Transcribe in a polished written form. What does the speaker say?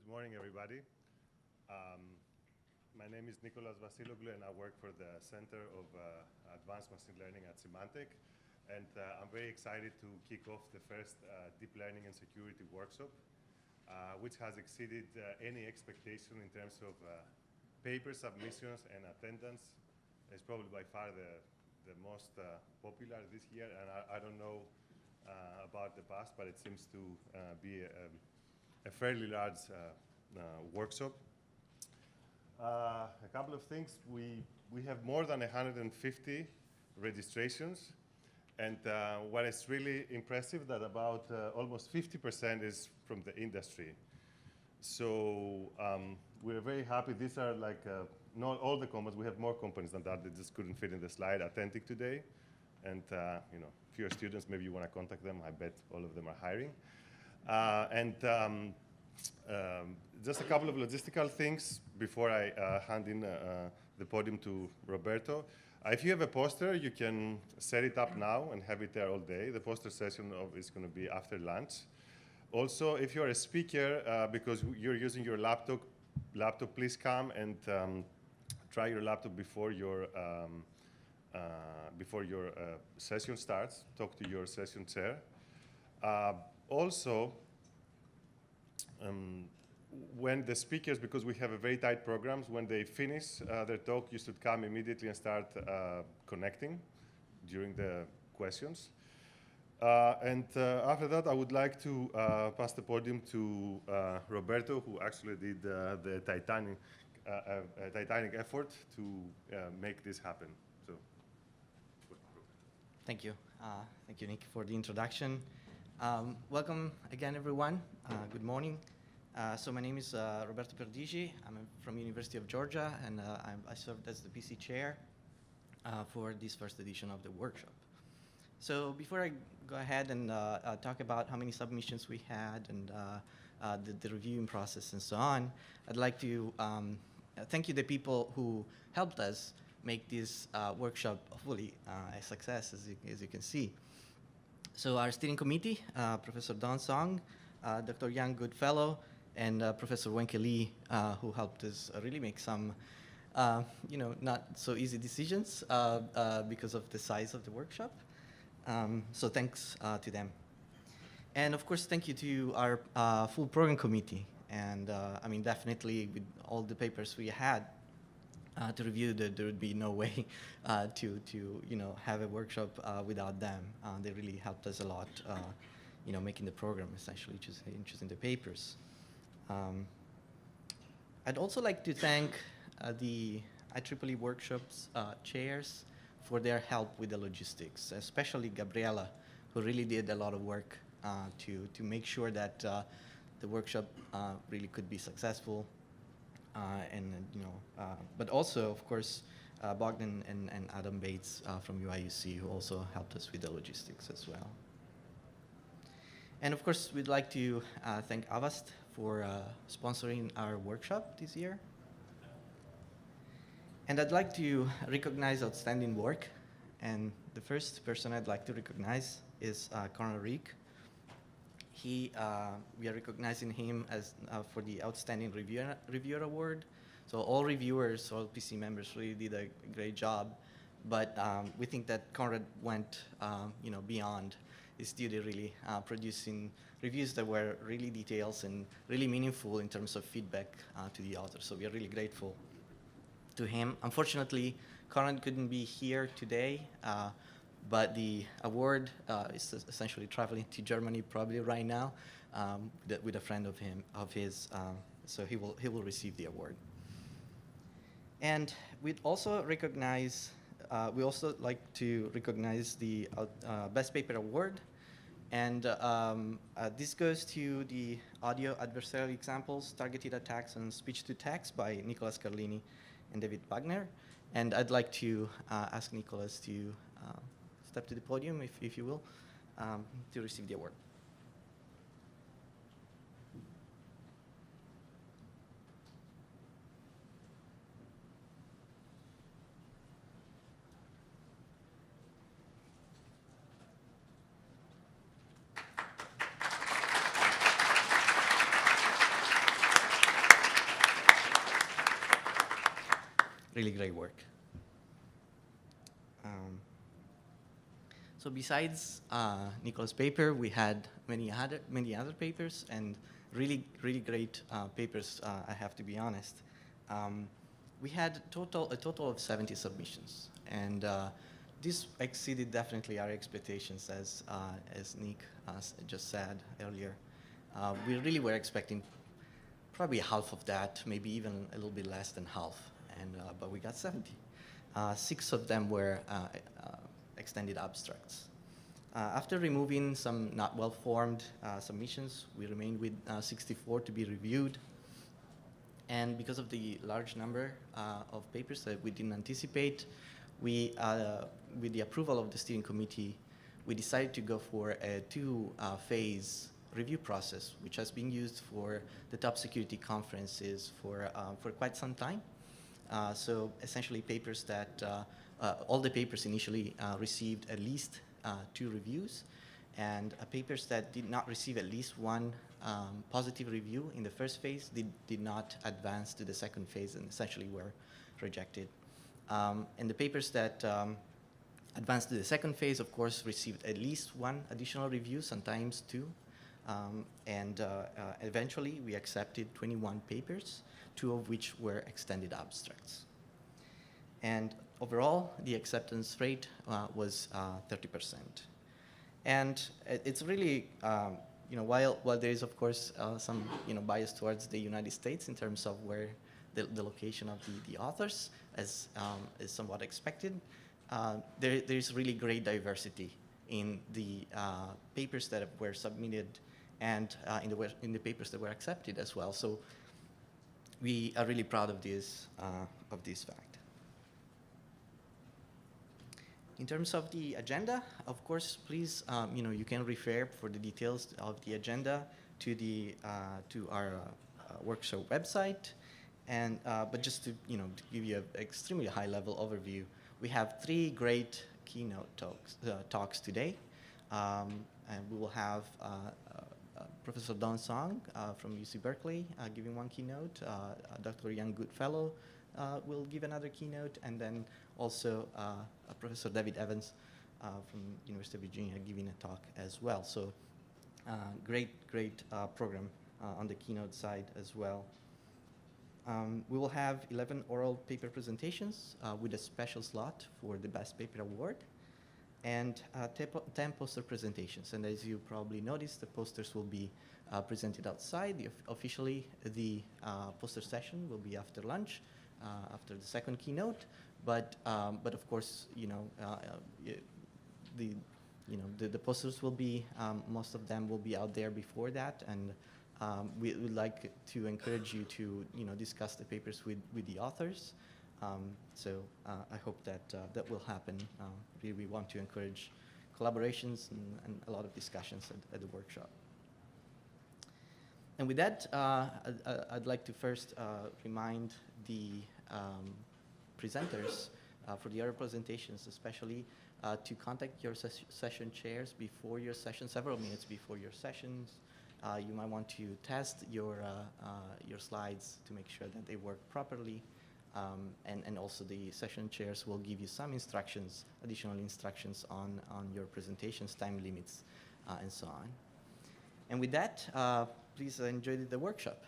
Good morning, everybody. My name is Nicholas Vasiloglu, and I work for the Center of Advanced Machine Learning at Symantec. And I'm very excited to kick off the first Deep Learning and Security workshop, which has exceeded any expectation in terms of paper submissions and attendance. It's probably by far the most popular this year, and I don't know about the past, but it seems to be a fairly large workshop. A couple of things. We have more than 150 registrations, and what is really impressive that about almost 50% is from the industry. So we're very happy. These are like not all the companies. We have more companies than that. They just couldn't fit in the slide. Attending today, and if you're students, maybe you want to contact them. I bet all of them are hiring. Just a couple of logistical things before I hand in the podium to Roberto. If you have a poster, you can set it up now and have it there all day. The poster session is going to be after lunch. Also, if you're a speaker, because you're using your laptop, please come and try your laptop before your session starts. Talk to your session chair. Also, when the speakers, because we have a very tight programs, when they finish their talk, you should come immediately and start connecting during the questions. After that, I would like to pass the podium to Roberto, who actually did the titanic effort to make this happen. So, thank you. Thank you, Nick, for the introduction. Welcome again, everyone. Good morning. So my name is Roberto Perdigi. I'm from University of Georgia, and I served as the PC chair for this first edition of the workshop. So before I go ahead and talk about how many submissions we had and the reviewing process and so on, I'd like to thank you, the people who helped us make this workshop hopefully a success, as you can see. So our steering committee, Professor Don Song, Dr. Yang Goodfellow, and Professor Wenke Lee, who helped us really make some, not so easy decisions because of the size of the workshop. So thanks to them. And of course, thank you to our full program committee. And I mean, definitely with all the papers we had to review, there would be no way to have a workshop without them. They really helped us a lot, making the program, essentially, choosing the papers. I'd also like to thank the IEEE workshops chairs for their help with the logistics, especially Gabriela, who really did a lot of work to make sure that the workshop really could be successful. But also, of course, Bogdan and Adam Bates from UIUC, who also helped us with the logistics as well. And of course, we'd like to thank Avast for sponsoring our workshop this year. And I'd like to recognize outstanding work. And the first person I'd like to recognize is Conrad Rick. We are recognizing him as for the Outstanding Reviewer Award. So all reviewers, all PC members really did a great job. But we think that Conrad went beyond his duty, really producing reviews that were really detailed and really meaningful in terms of feedback to the author. So we are really grateful to him. Unfortunately, Conrad couldn't be here today, but the award is essentially traveling to Germany probably right now with a friend of his. So he will receive the award. And we'd also recognize. We also like to recognize the Best Paper Award. And this goes to the Audio Adversarial Examples, Targeted Attacks on Speech-to-Text by Nicholas Carlini and David Wagner. And I'd like to ask Nicholas to step to the podium, if you will, to receive the award. really great work. So besides Nicola's paper, we had many other papers, and really great papers. I have to be honest. We had a total of 70 submissions, and this exceeded definitely our expectations, as Nick just said earlier. We really were expecting probably half of that, maybe even a little bit less than half, and but we got 70. 6 of them were extended abstracts. After removing some not well-formed submissions, we remained with 64 to be reviewed. And because of the large number of papers that we didn't anticipate, we, with the approval of the steering committee, we decided to go for a 2-phase review process, which has been used for the top security conferences for quite some time. So essentially papers that, all the papers initially received at least 2 reviews, and papers that did not receive at least 1 positive review in the first phase did not advance to the second phase and essentially were rejected. And the papers that advanced to the second phase, of course, received at least 1 additional review, sometimes 2. And eventually we accepted 21 papers, 2 of which were extended abstracts. And overall, the acceptance rate was 30%. And it's really, while there is, of course, some bias towards the United States in terms of where the location of the authors, as is somewhat expected, there's really great diversity in the papers that were submitted and in the papers that were accepted as well. So we are really proud of this fact. In terms of the agenda, of course, please, you can refer for the details of the agenda to our workshop website. And but just to give you an extremely high-level overview, we have 3 great keynote talks today, and we will have Professor Don Song from UC Berkeley giving 1 keynote. Dr. Young Goodfellow will give another keynote, and then also Professor David Evans from University of Virginia giving a talk as well. So great program on the keynote side as well. We will have 11 oral paper presentations with a special slot for the Best Paper Award, and 10 poster presentations. And as you probably noticed, the posters will be presented outside. Officially, the poster session will be after lunch, after the second keynote. But of course, the posters will be, most of them will be out there before that, and we would like to encourage you to discuss the papers with the authors. So I hope that will happen. Really, we want to encourage collaborations and a lot of discussions at the workshop. And with that, I'd like to first remind the presenters for the other presentations, especially to contact your session chairs before your session, several minutes before your sessions. You might want to test your slides to make sure that they work properly. And also the session chairs will give you some instructions, additional instructions on your presentations, time limits, and so on. And with that, please enjoy the workshop.